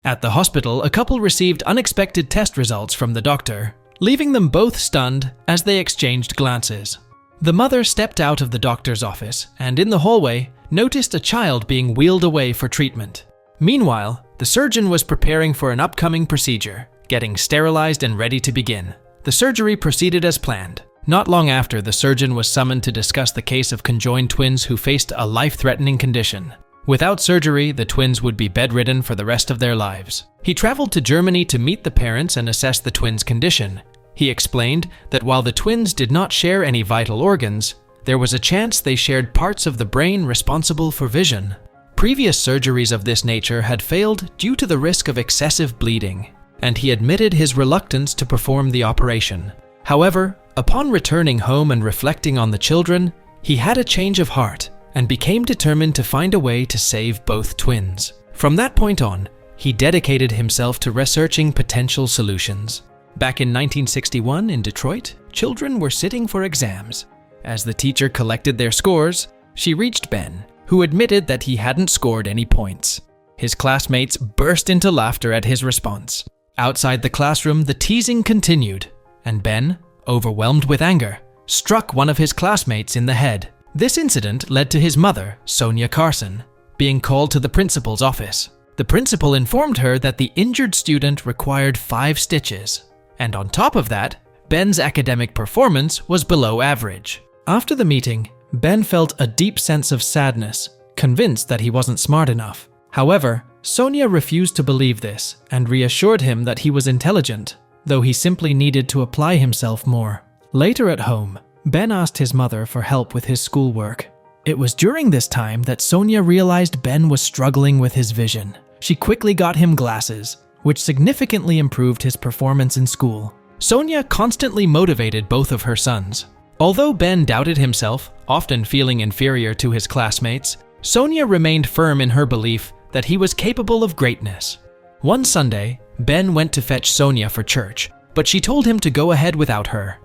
At the hospital, a couple received unexpected test results from the doctor, leaving them both stunned as they exchanged glances. The mother stepped out of the doctor's office and in the hallway noticed a child being wheeled away for treatment. Meanwhile, the surgeon was preparing for an upcoming procedure, getting sterilized and ready to begin. The surgery proceeded as planned. Not long after, the surgeon was summoned to discuss the case of conjoined twins who faced a life-threatening condition. Without surgery, the twins would be bedridden for the rest of their lives. He traveled to Germany to meet the parents and assess the twins' condition. He explained that while the twins did not share any vital organs, there was a chance they shared parts of the brain responsible for vision. Previous surgeries of this nature had failed due to the risk of excessive bleeding, and he admitted his reluctance to perform the operation. However, upon returning home and reflecting on the children, he had a change of heart and became determined to find a way to save both twins. From that point on, he dedicated himself to researching potential solutions. Back in 1961 in Detroit, children were sitting for exams. As the teacher collected their scores, she reached Ben, who admitted that he hadn't scored any points. His classmates burst into laughter at his response. Outside the classroom, the teasing continued, and Ben, overwhelmed with anger, struck one of his classmates in the head. This incident led to his mother, Sonia Carson, being called to the principal's office. The principal informed her that the injured student required 5 stitches, and on top of that, Ben's academic performance was below average. After the meeting, Ben felt a deep sense of sadness, convinced that he wasn't smart enough. However, Sonia refused to believe this and reassured him that he was intelligent, though he simply needed to apply himself more. Later at home, Ben asked his mother for help with his schoolwork. It was during this time that Sonia realized Ben was struggling with his vision. She quickly got him glasses, which significantly improved his performance in school. Sonia constantly motivated both of her sons. Although Ben doubted himself, often feeling inferior to his classmates, Sonia remained firm in her belief that he was capable of greatness. One Sunday, Ben went to fetch Sonia for church, but she told him to go ahead without her.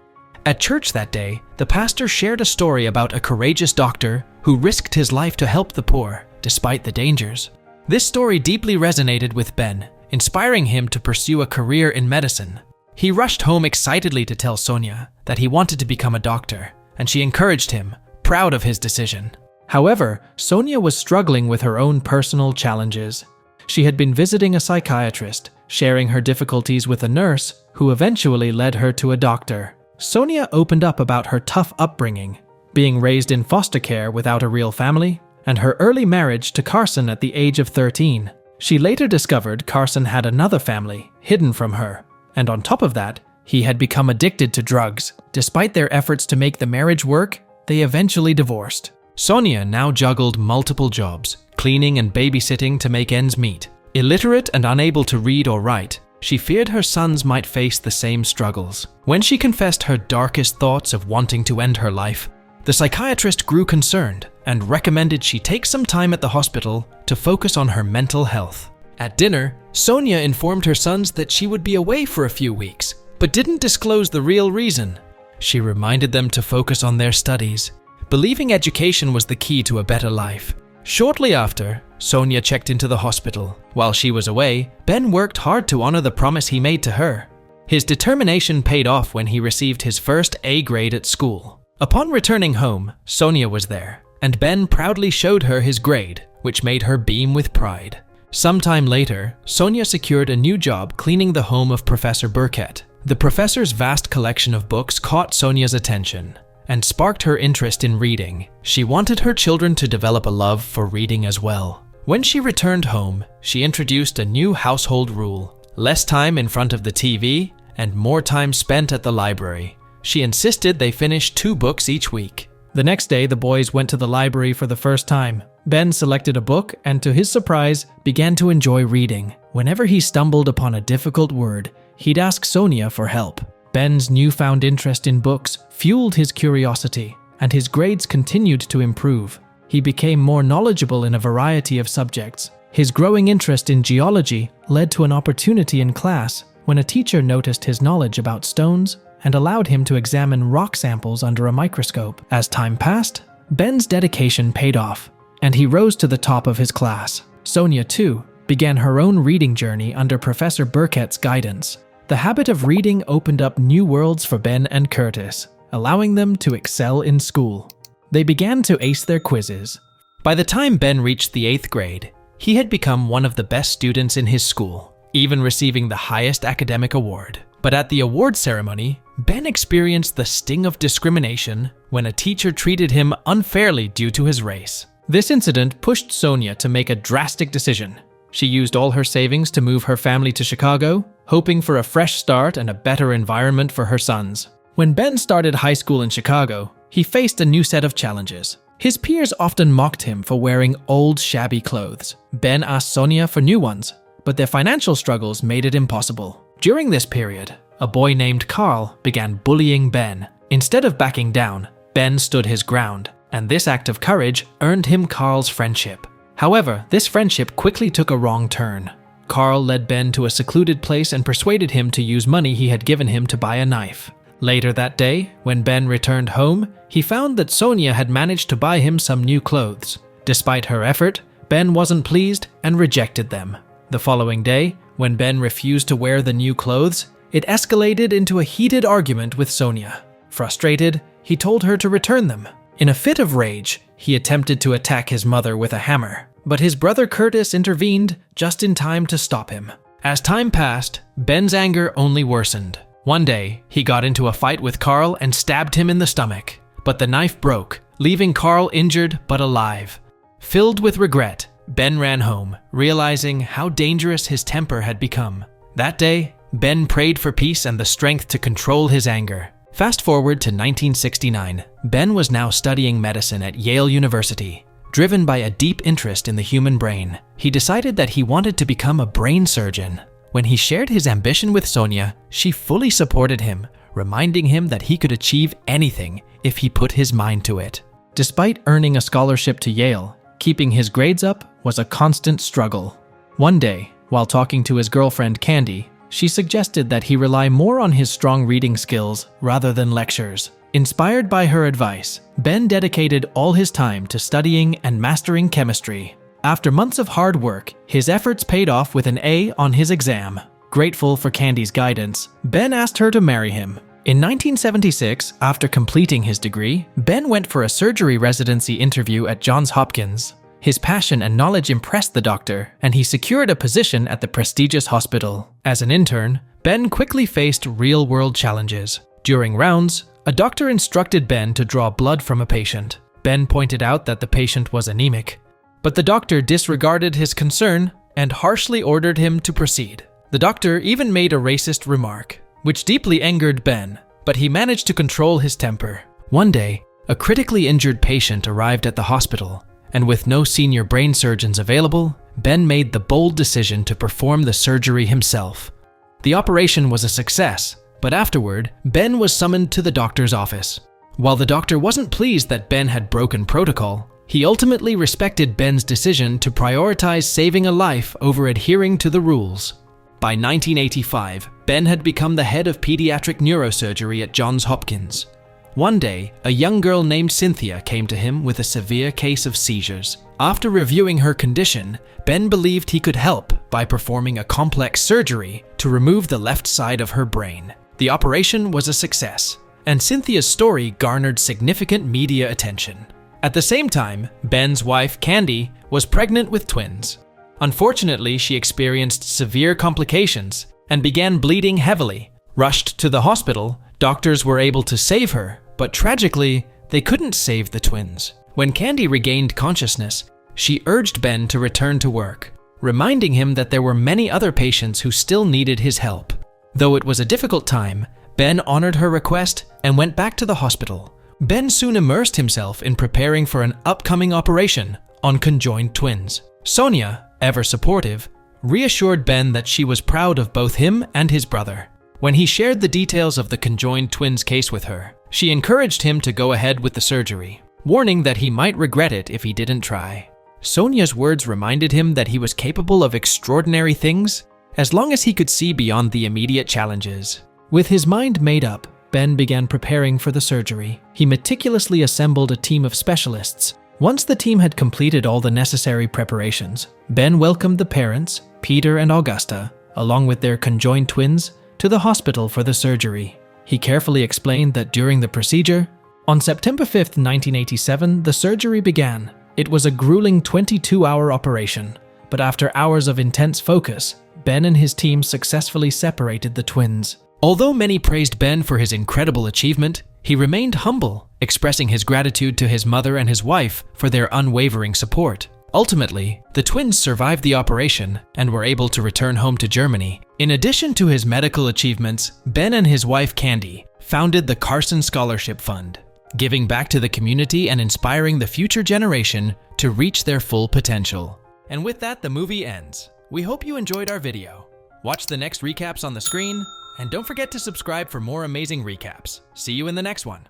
At church that day, the pastor shared a story about a courageous doctor who risked his life to help the poor, despite the dangers. This story deeply resonated with Ben, inspiring him to pursue a career in medicine. He rushed home excitedly to tell Sonia that he wanted to become a doctor, and she encouraged him, proud of his decision. However, Sonia was struggling with her own personal challenges. She had been visiting a psychiatrist, sharing her difficulties with a nurse, who eventually led her to a doctor. Sonia opened up about her tough upbringing, being raised in foster care without a real family, and her early marriage to Carson at the age of 13. She later discovered Carson had another family, hidden from her, and on top of that, he had become addicted to drugs. Despite their efforts to make the marriage work, they eventually divorced. Sonia now juggled multiple jobs, cleaning and babysitting to make ends meet. Illiterate and unable to read or write, she feared her sons might face the same struggles. When she confessed her darkest thoughts of wanting to end her life, the psychiatrist grew concerned and recommended she take some time at the hospital to focus on her mental health. At dinner, Sonia informed her sons that she would be away for a few weeks, but didn't disclose the real reason. She reminded them to focus on their studies, believing education was the key to a better life. Shortly after, Sonia checked into the hospital. While she was away, Ben worked hard to honor the promise he made to her. His determination paid off when he received his first A grade at school. Upon returning home, Sonia was there, and Ben proudly showed her his grade, which made her beam with pride. Sometime later, Sonia secured a new job cleaning the home of Professor Burkett. The professor's vast collection of books caught Sonia's attention and sparked her interest in reading. She wanted her children to develop a love for reading as well. When she returned home, she introduced a new household rule: less time in front of the TV and more time spent at the library. She insisted they finish 2 books each week. The next day, the boys went to the library for the first time. Ben selected a book and, to his surprise, began to enjoy reading. Whenever he stumbled upon a difficult word, he'd ask Sonia for help. Ben's newfound interest in books fueled his curiosity, and his grades continued to improve. He became more knowledgeable in a variety of subjects. His growing interest in geology led to an opportunity in class when a teacher noticed his knowledge about stones and allowed him to examine rock samples under a microscope. As time passed, Ben's dedication paid off, and he rose to the top of his class. Sonia, too, began her own reading journey under Professor Burkett's guidance. The habit of reading opened up new worlds for Ben and Curtis, allowing them to excel in school. They began to ace their quizzes. By the time Ben reached the 8th grade, he had become one of the best students in his school, even receiving the highest academic award. But at the award ceremony, Ben experienced the sting of discrimination when a teacher treated him unfairly due to his race. This incident pushed Sonia to make a drastic decision. She used all her savings to move her family to Chicago, hoping for a fresh start and a better environment for her sons. When Ben started high school in Chicago, he faced a new set of challenges. His peers often mocked him for wearing old, shabby clothes. Ben asked Sonia for new ones, but their financial struggles made it impossible. During this period, a boy named Carl began bullying Ben. Instead of backing down, Ben stood his ground, and this act of courage earned him Carl's friendship. However, this friendship quickly took a wrong turn. Carl led Ben to a secluded place and persuaded him to use money he had given him to buy a knife. Later that day, when Ben returned home, he found that Sonia had managed to buy him some new clothes. Despite her effort, Ben wasn't pleased and rejected them. The following day, when Ben refused to wear the new clothes, it escalated into a heated argument with Sonia. Frustrated, he told her to return them. In a fit of rage, he attempted to attack his mother with a hammer, but his brother Curtis intervened just in time to stop him. As time passed, Ben's anger only worsened. One day, he got into a fight with Carl and stabbed him in the stomach, but the knife broke, leaving Carl injured but alive. Filled with regret, Ben ran home, realizing how dangerous his temper had become. That day, Ben prayed for peace and the strength to control his anger. Fast forward to 1969, Ben was now studying medicine at Yale University. Driven by a deep interest in the human brain, he decided that he wanted to become a brain surgeon. When he shared his ambition with Sonia, she fully supported him, reminding him that he could achieve anything if he put his mind to it. Despite earning a scholarship to Yale, keeping his grades up was a constant struggle. One day, while talking to his girlfriend Candy, she suggested that he rely more on his strong reading skills rather than lectures. Inspired by her advice, Ben dedicated all his time to studying and mastering chemistry. After months of hard work, his efforts paid off with an A on his exam. Grateful for Candy's guidance, Ben asked her to marry him. In 1976, after completing his degree, Ben went for a surgery residency interview at Johns Hopkins. His passion and knowledge impressed the doctor, and he secured a position at the prestigious hospital. As an intern, Ben quickly faced real-world challenges. During rounds, a doctor instructed Ben to draw blood from a patient. Ben pointed out that the patient was anemic, but the doctor disregarded his concern and harshly ordered him to proceed. The doctor even made a racist remark, which deeply angered Ben, but he managed to control his temper. One day, a critically injured patient arrived at the hospital, and with no senior brain surgeons available, Ben made the bold decision to perform the surgery himself. The operation was a success, but afterward, Ben was summoned to the doctor's office. While the doctor wasn't pleased that Ben had broken protocol, he ultimately respected Ben's decision to prioritize saving a life over adhering to the rules. By 1985, Ben had become the head of pediatric neurosurgery at Johns Hopkins. One day, a young girl named Cynthia came to him with a severe case of seizures. After reviewing her condition, Ben believed he could help by performing a complex surgery to remove the left side of her brain. The operation was a success, and Cynthia's story garnered significant media attention. At the same time, Ben's wife, Candy, was pregnant with twins. Unfortunately, she experienced severe complications and began bleeding heavily. Rushed to the hospital, doctors were able to save her, but tragically, they couldn't save the twins. When Candy regained consciousness, she urged Ben to return to work, reminding him that there were many other patients who still needed his help. Though it was a difficult time, Ben honored her request and went back to the hospital. Ben soon immersed himself in preparing for an upcoming operation on conjoined twins. Sonia, ever supportive, reassured Ben that she was proud of both him and his brother. When he shared the details of the conjoined twins case with her, she encouraged him to go ahead with the surgery, warning that he might regret it if he didn't try. Sonia's words reminded him that he was capable of extraordinary things as long as he could see beyond the immediate challenges. With his mind made up, Ben began preparing for the surgery. He meticulously assembled a team of specialists, Once the team had completed all the necessary preparations, Ben welcomed the parents, Peter and Augusta, along with their conjoined twins, to the hospital for the surgery. He carefully explained that during the procedure, on September 5, 1987, the surgery began. It was a grueling 22-hour operation, but after hours of intense focus, Ben and his team successfully separated the twins. Although many praised Ben for his incredible achievement, he remained humble, expressing his gratitude to his mother and his wife for their unwavering support. Ultimately, the twins survived the operation and were able to return home to Germany. In addition to his medical achievements, Ben and his wife Candy founded the Carson Scholarship Fund, giving back to the community and inspiring the future generation to reach their full potential. And with that, the movie ends. We hope you enjoyed our video. Watch the next recaps on the screen, and don't forget to subscribe for more amazing recaps. See you in the next one.